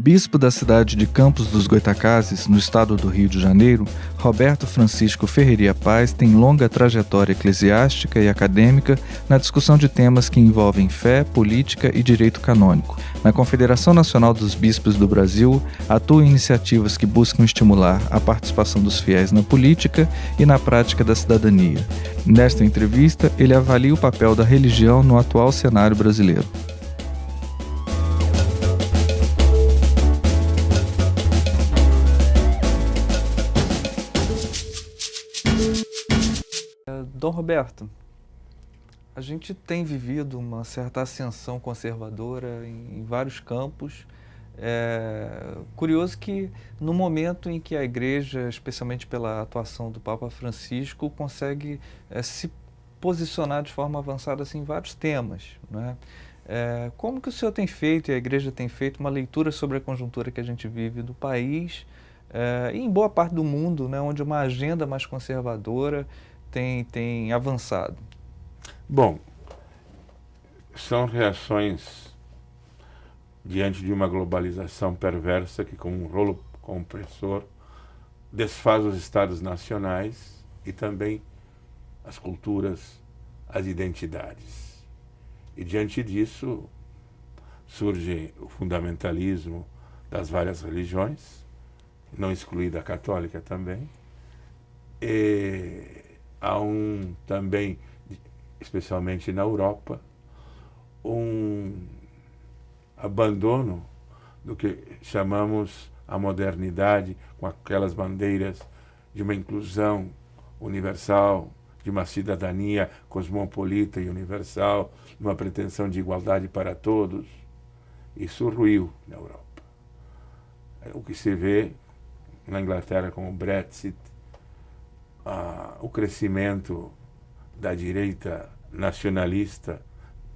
Bispo da cidade de Campos dos Goytacazes, no estado do Rio de Janeiro, Roberto Francisco Ferreira Paz tem longa trajetória eclesiástica e acadêmica na discussão de temas que envolvem fé, política e direito canônico. Na Confederação Nacional dos Bispos do Brasil, atua em iniciativas que buscam estimular a participação dos fiéis na política e na prática da cidadania. Nesta entrevista, ele avalia o papel da religião no atual cenário brasileiro. Dom Roberto, a gente tem vivido uma certa ascensão conservadora em vários campos. Curioso que no momento em que a Igreja, especialmente pela atuação do Papa Francisco, consegue se posicionar de forma avançada assim, em vários temas, né? Como que o senhor tem feito e a Igreja tem feito uma leitura sobre a conjuntura que a gente vive do país e em boa parte do mundo, né, onde uma agenda mais conservadora tem avançado? Bom, são reações diante de uma globalização perversa que, como um rolo compressor, desfaz os estados nacionais e também as culturas, as identidades. E diante disso surge o fundamentalismo das várias religiões, não excluída a católica também, e há também, especialmente na Europa, um abandono do que chamamos a modernidade, com aquelas bandeiras de uma inclusão universal, de uma cidadania cosmopolita e universal, de uma pretensão de igualdade para todos. Isso ruiu na Europa. O que se vê na Inglaterra com o Brexit, o crescimento da direita nacionalista,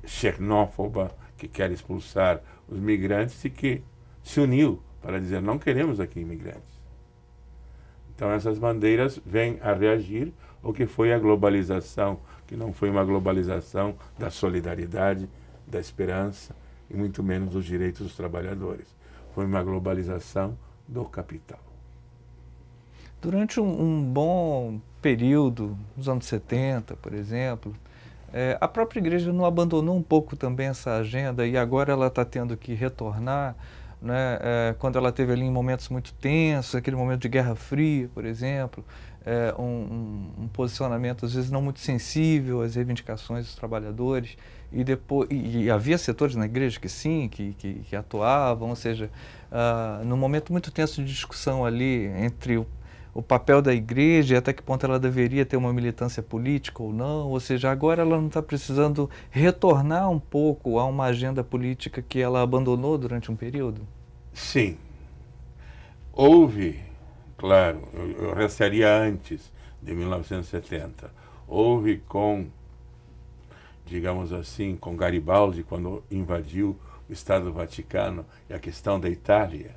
xenófoba, que quer expulsar os migrantes e que se uniu para dizer: não queremos aqui imigrantes. Então essas bandeiras vêm a reagir ao que foi a globalização, que não foi uma globalização da solidariedade, da esperança e muito menos dos direitos dos trabalhadores. Foi uma globalização do capital. Durante um bom período, nos anos 70, por exemplo, a própria Igreja não abandonou um pouco também essa agenda e agora ela está tendo que retornar, né, quando ela teve ali em momentos muito tensos, aquele momento de Guerra Fria, por exemplo, um posicionamento às vezes não muito sensível às reivindicações dos trabalhadores, e depois e havia setores na Igreja que sim, que atuavam, ou seja, num momento muito tenso de discussão ali entre o papel da Igreja e até que ponto ela deveria ter uma militância política ou não, ou seja, agora ela não está precisando retornar um pouco a uma agenda política que ela abandonou durante um período? Sim. Houve, claro, eu restaria antes de 1970, houve com, digamos assim, com Garibaldi, quando invadiu o Estado do Vaticano, e a questão da Itália,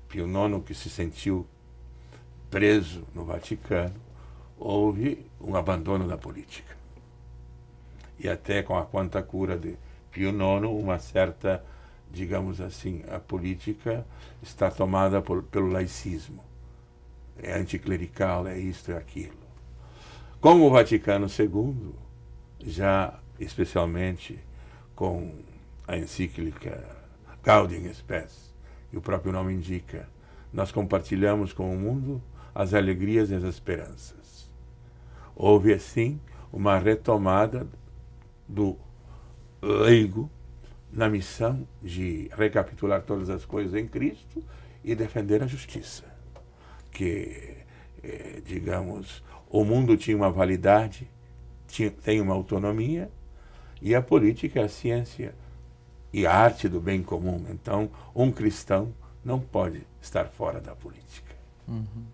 Pio IX, que se sentiu preso no Vaticano, houve um abandono da política. E até com a quanta cura de Pio IX, uma certa, digamos assim, a política está tomada pelo laicismo. É anticlerical, é isto, é aquilo. Com o Vaticano II, já especialmente com a encíclica Gaudium et Spes, e o próprio nome indica, nós compartilhamos com o mundo as alegrias e as esperanças. Houve, assim, uma retomada do leigo na missão de recapitular todas as coisas em Cristo e defender a justiça. Que, digamos, o mundo tinha uma validade, tem uma autonomia, e a política é a ciência e a arte do bem comum. Então, um cristão não pode estar fora da política. Uhum.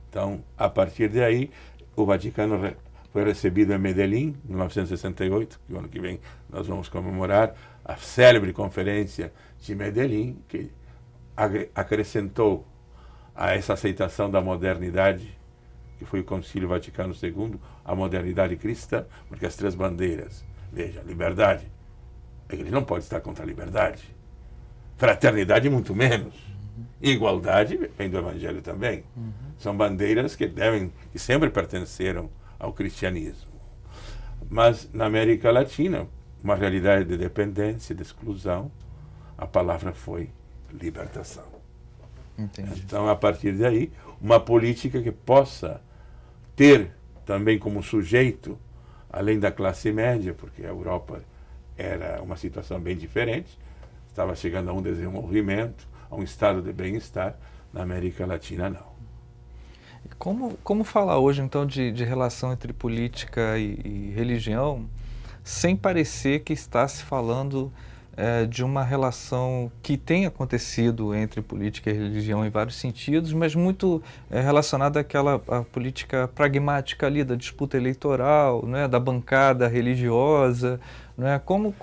Então, a partir daí, o Vaticano foi recebido em Medellín, em 1968, que o ano que vem nós vamos comemorar, a célebre conferência de Medellín, que acrescentou a essa aceitação da modernidade, que foi o Concílio Vaticano II, a modernidade cristã, porque as três bandeiras, veja, liberdade, a igreja não pode estar contra a liberdade, fraternidade muito menos. Igualdade vem do Evangelho também. São bandeiras que sempre pertenceram ao cristianismo. Mas na América Latina, uma realidade de dependência, de exclusão, a palavra foi libertação. Entendi. Então, a partir daí, uma política que possa ter também como sujeito, além da classe média, porque a Europa era uma situação bem diferente, estava chegando a um desenvolvimento, a um estado de bem-estar. Na América Latina, não. Como falar hoje, então, de relação entre política e religião, sem parecer que está se falando de uma relação que tem acontecido entre política e religião em vários sentidos, mas muito relacionada àquela política pragmática ali, da disputa eleitoral, né, da bancada religiosa, né, como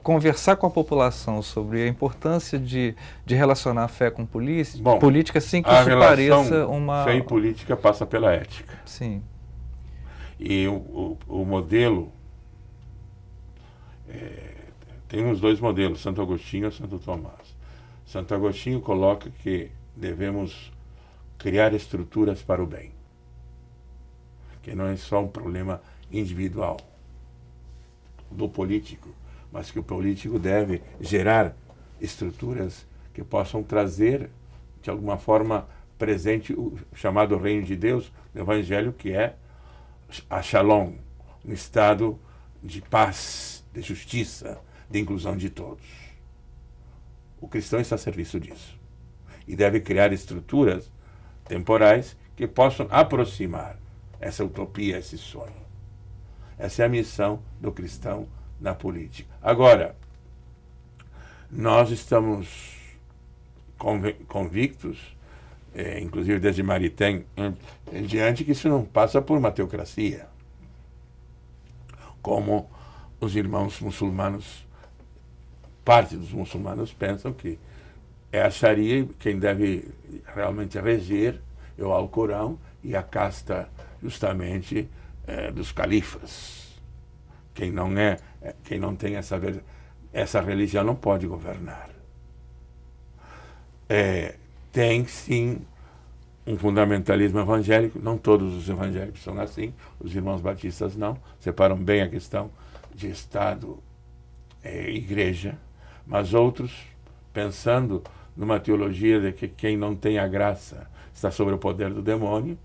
conversar com a população sobre a importância de relacionar a fé com política sem que isso pareça uma... Fé e política passa pela ética. Sim. E o modelo... tem os dois modelos, Santo Agostinho e Santo Tomás. Santo Agostinho coloca que devemos criar estruturas para o bem, que não é só um problema individual do político, mas que o político deve gerar estruturas que possam trazer, de alguma forma, presente o chamado reino de Deus, do Evangelho, que é a Shalom, um estado de paz, de justiça, de inclusão de todos. O cristão está a serviço disso e deve criar estruturas temporais que possam aproximar essa utopia, esse sonho. Essa é a missão do cristão na política. Agora, nós estamos convictos, inclusive desde Maritain em diante, que isso não passa por uma teocracia, como os irmãos muçulmanos, parte dos muçulmanos pensam que é a Sharia quem deve realmente reger, é o Alcorão e a casta justamente dos califas. Quem não tem essa religião não pode governar. Tem sim um fundamentalismo evangélico, não todos os evangélicos são assim, os irmãos batistas não, separam bem a questão de Estado e Igreja, mas outros, pensando numa teologia de que quem não tem a graça está sob o poder do demônio,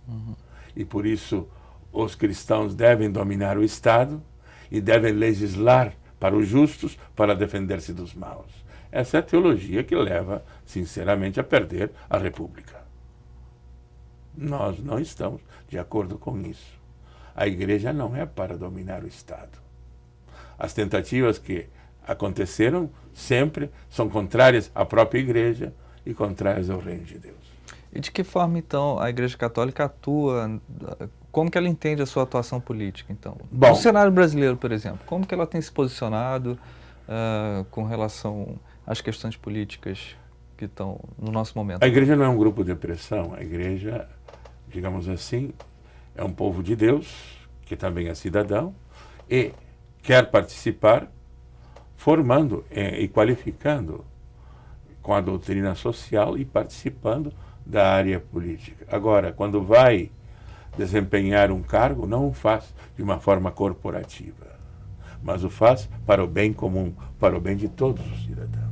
e por isso os cristãos devem dominar o Estado e devem legislar para os justos para defender-se dos maus. Essa é a teologia que leva, sinceramente, a perder a República. Nós não estamos de acordo com isso. A Igreja não é para dominar o Estado. As tentativas que aconteceram sempre são contrárias à própria Igreja e contrárias ao reino de Deus. E de que forma, então, a Igreja Católica atua? Como que ela entende a sua atuação política, então? Bom, no cenário brasileiro, por exemplo, como que ela tem se posicionado com relação às questões políticas que estão no nosso momento? A Igreja não é um grupo de pressão. A Igreja, digamos assim, é um povo de Deus, que também é cidadão, e quer participar formando e qualificando com a doutrina social e participando da área política. Agora, quando vai desempenhar um cargo, não o faz de uma forma corporativa, mas o faz para o bem comum, para o bem de todos os cidadãos.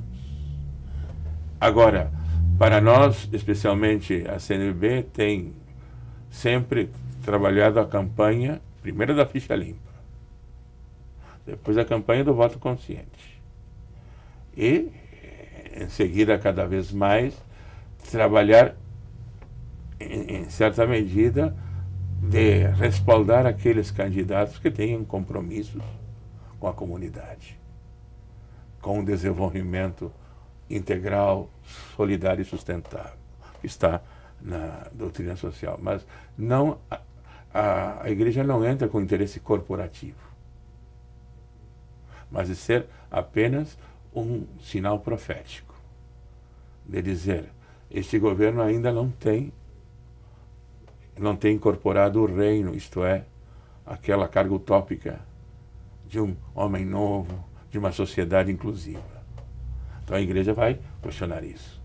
Agora, para nós, especialmente a CNBB, tem sempre trabalhado a campanha, primeiro da ficha limpa, depois a campanha do voto consciente. E, em seguida, cada vez mais, trabalhar, em certa medida, de respaldar aqueles candidatos que tenham compromissos com a comunidade, com o desenvolvimento integral, solidário e sustentável, que está na doutrina social. Mas não, a Igreja não entra com interesse corporativo, mas de ser apenas um sinal profético, de dizer, este governo ainda não tem incorporado o reino, isto é, aquela carga utópica de um homem novo, de uma sociedade inclusiva. Então a Igreja vai questionar isso.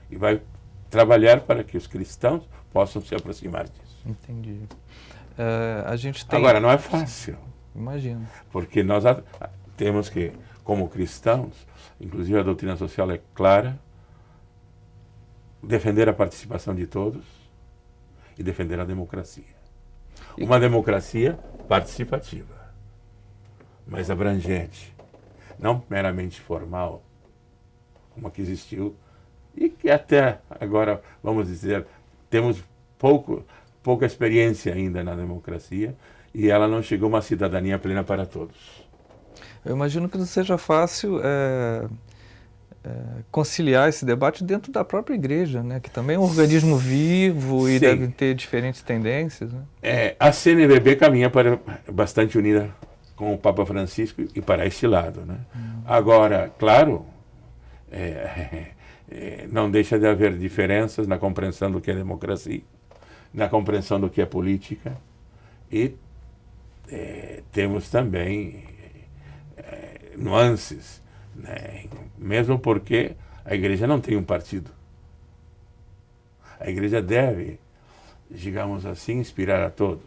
e vai trabalhar para que os cristãos possam se aproximar disso. Entendi. A gente tem... Agora, não é fácil. Imagino. Porque nós temos que, como cristãos, inclusive a doutrina social é clara, defender a participação de todos e defender a democracia. Uma democracia participativa, mas abrangente, não meramente formal, como a que existiu, e que até agora, vamos dizer, temos pouca experiência ainda na democracia, e ela não chegou a uma cidadania plena para todos. Eu imagino que não seja fácil conciliar esse debate dentro da própria igreja, né? Que também é um organismo vivo e Sim. deve ter diferentes tendências. Né? A CNBB caminha bastante unida com o Papa Francisco e para esse lado. Né? Agora, claro, não deixa de haver diferenças na compreensão do que é democracia, na compreensão do que é política, e temos também nuances, né? Mesmo porque a igreja não tem um partido. A igreja deve, digamos assim, inspirar a todos,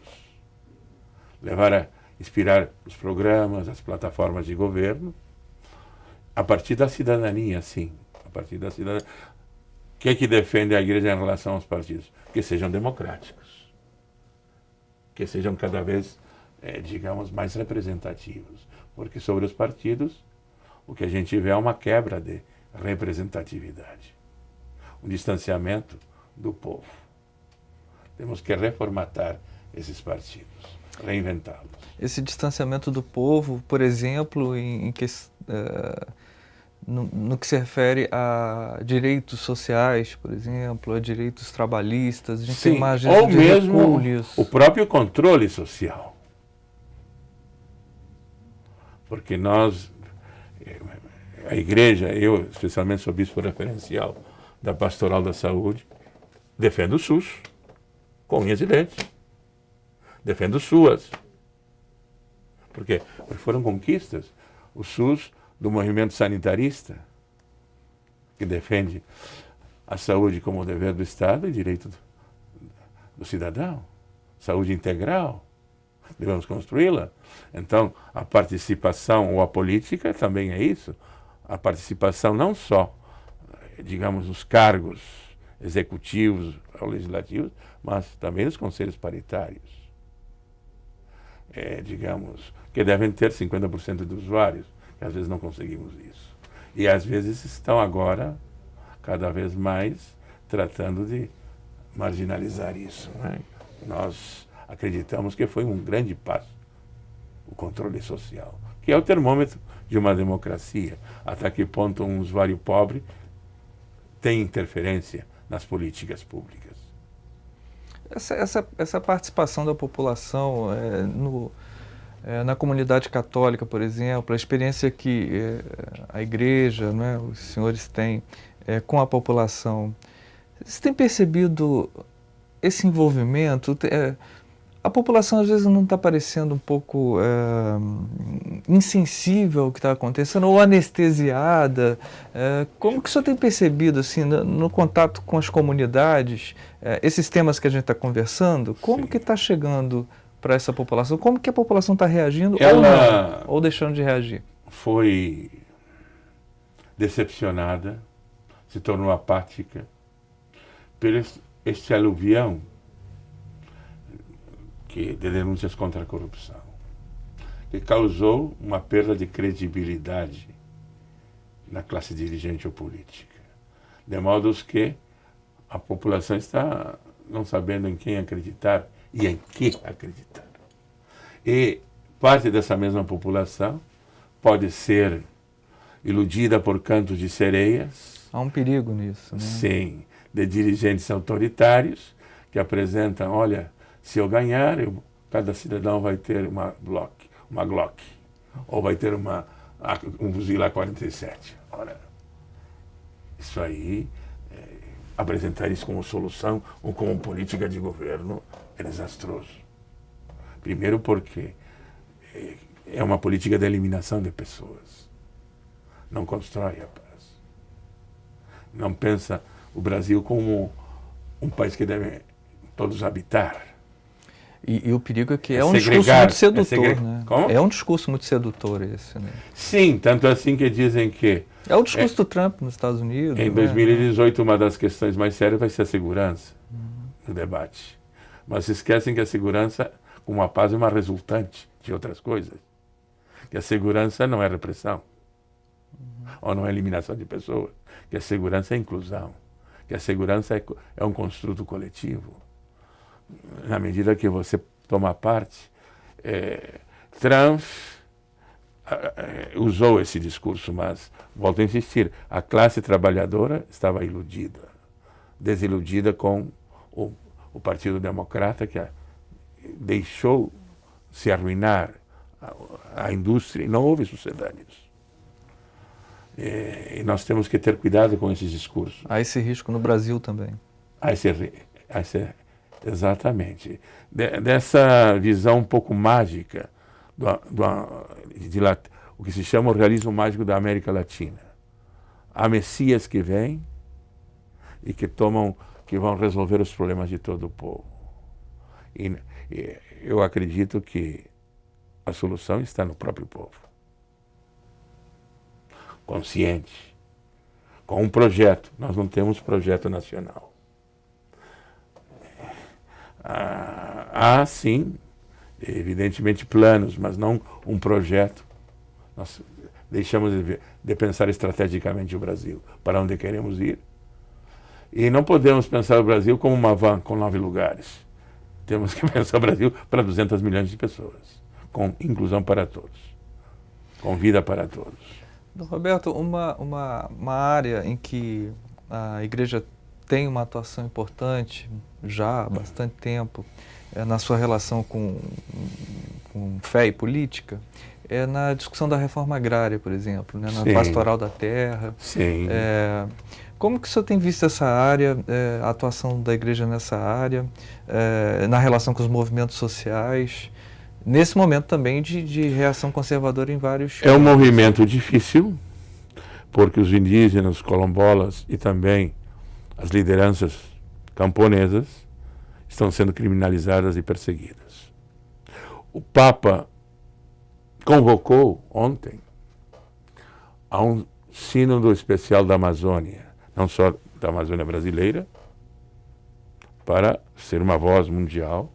inspirar os programas, as plataformas de governo, a partir da cidadania, sim. A partir da cidadania. O que é que defende a igreja em relação aos partidos? Que sejam democráticos, que sejam cada vez, digamos, mais representativos. Porque sobre os partidos, o que a gente vê é uma quebra de representatividade, um distanciamento do povo. Temos que reformatar esses partidos, reinventá-los. Esse distanciamento do povo, por exemplo, no que se refere a direitos sociais, por exemplo, a direitos trabalhistas, a gente tem uma agenda de recuo nisso. O próprio controle social. Porque a igreja, eu especialmente sou bispo referencial da Pastoral da Saúde, defendo o SUS, com unhas e dentes. Defendo o SUAS. Por quê? Porque foram conquistas. O SUS do movimento sanitarista, que defende a saúde como dever do Estado e direito do cidadão. Saúde integral. Devemos construí-la. Então, a participação ou a política também é isso. A participação não só, digamos, nos cargos executivos ou legislativos, mas também nos conselhos paritários. Digamos, que devem ter 50% de usuários, que às vezes não conseguimos isso. E às vezes estão agora, cada vez mais, tratando de marginalizar isso. Né? Nós acreditamos que foi um grande passo, o controle social, que é o termômetro de uma democracia. Até que ponto um usuário pobre tem interferência nas políticas públicas. Essa participação da população na comunidade católica, por exemplo, a experiência que a igreja, né, os senhores têm com a população, você tem percebido esse envolvimento? A população às vezes não está parecendo um pouco insensível ao que está acontecendo ou anestesiada. Como que o senhor tem percebido assim, no contato com as comunidades, esses temas que a gente está conversando, como que está chegando para essa população? Como que a população está reagindo ou deixando de reagir? Foi decepcionada, se tornou apática por este aluvião de denúncias contra a corrupção, que causou uma perda de credibilidade na classe dirigente ou política, de modo que a população está não sabendo em quem acreditar e em que acreditar. E parte dessa mesma população pode ser iludida por cantos de sereias. Há um perigo nisso, né? Sim, de dirigentes autoritários que apresentam, olha, se eu ganhar, cada cidadão vai ter uma Glock, ou vai ter um fuzil A47. Ora, isso aí, apresentar isso como solução ou como política de governo é desastroso. Primeiro porque é uma política de eliminação de pessoas. Não constrói a paz. Não pensa o Brasil como um país que deve todos habitar. E o perigo é que É é um discurso segregar, muito sedutor, é né? Como? É um discurso muito sedutor esse, né? Sim, tanto assim que dizem que É o discurso do Trump nos Estados Unidos, em né? 2018 uma das questões mais sérias vai ser a segurança no debate. Mas se esquecem que a segurança, como a paz, é uma resultante de outras coisas. Que a segurança não é repressão, ou não é eliminação de pessoas. Que a segurança é inclusão. Que a segurança é um construto coletivo. Na medida que você toma parte, Trump usou esse discurso, mas, volto a insistir, a classe trabalhadora estava iludida, desiludida com o Partido Democrata, que deixou se arruinar a indústria, e não houve sucedâneos. E nós temos que ter cuidado com esses discursos. Há esse risco no Brasil também. Exatamente. Dessa visão um pouco mágica o que se chama o realismo mágico da América Latina. Há messias que vêm e que vão resolver os problemas de todo o povo. E eu acredito que a solução está no próprio povo. Consciente, com um projeto. Nós não temos projeto nacional. Há, sim, evidentemente, planos, mas não um projeto. Nós deixamos de pensar estrategicamente o Brasil, para onde queremos ir. E não podemos pensar o Brasil como uma van com 9 lugares. Temos que pensar o Brasil para 200 milhões de pessoas, com inclusão para todos, com vida para todos. Roberto, uma área em que a igreja tem uma atuação importante já há bastante tempo na sua relação com fé e política é na discussão da reforma agrária, por exemplo, né? Na Sim. pastoral da terra. Sim. Como que o senhor tem visto essa área, a atuação da igreja nessa área, na relação com os movimentos sociais, nesse momento também de reação conservadora em vários... É um movimento difícil, porque os indígenas, os quilombolas e também as lideranças camponesas estão sendo criminalizadas e perseguidas. O Papa convocou ontem a um sínodo especial da Amazônia, não só da Amazônia brasileira, para ser uma voz mundial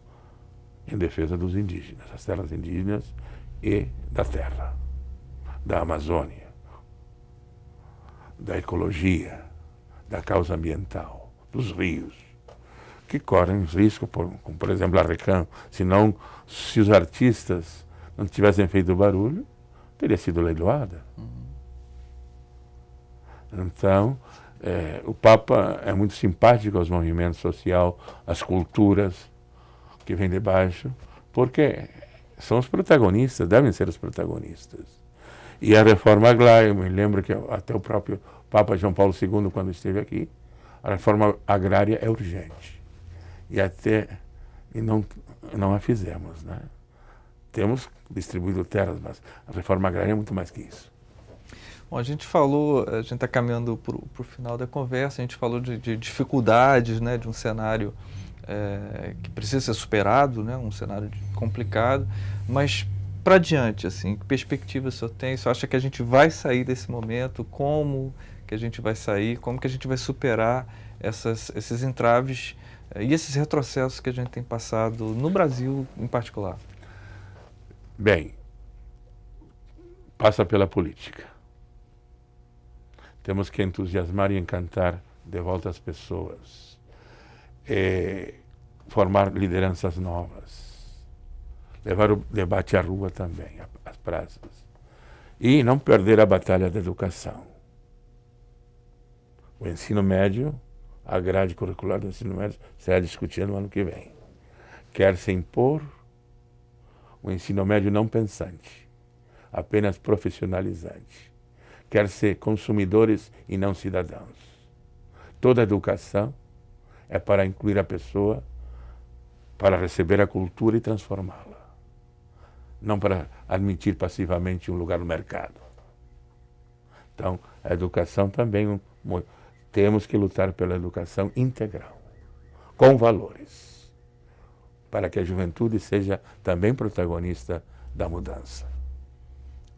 em defesa dos indígenas, das terras indígenas e da terra, da Amazônia, da ecologia, da causa ambiental, dos rios, que correm risco, como por exemplo a Recan. Se os artistas não tivessem feito barulho, teria sido leiloada. Então, o Papa é muito simpático aos movimentos sociais, às culturas que vêm de baixo, porque são os protagonistas, devem ser os protagonistas. E a reforma agrária, eu me lembro que até o próprio Papa João Paulo II, quando esteve aqui, a reforma agrária é urgente. E não a fizemos, né? Temos distribuído terras, mas a reforma agrária é muito mais que isso. Bom, a gente está caminhando para o final da conversa, a gente falou de dificuldades, né, de um cenário que precisa ser superado, né, um cenário complicado, mas para diante, assim, que perspectiva o senhor tem? O senhor acha que a gente vai sair desse momento? Como que a gente vai sair? Como que a gente vai superar esses entraves e esses retrocessos que a gente tem passado no Brasil em particular? Bem, passa pela política. Temos que entusiasmar e encantar de volta as pessoas. Formar lideranças novas. Levar o debate à rua também, às praças. E não perder a batalha da educação. O ensino médio, a grade curricular do ensino médio será discutida no ano que vem. Quer se impor o ensino médio não pensante, apenas profissionalizante. Quer ser consumidores e não cidadãos. Toda educação é para incluir a pessoa, para receber a cultura e transformá-la. Não para admitir passivamente um lugar no mercado. Então, a educação também temos que lutar pela educação integral, com valores, para que a juventude seja também protagonista da mudança.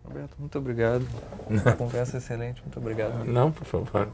Roberto, muito obrigado. Uma conversa excelente, muito obrigado. Não, por favor.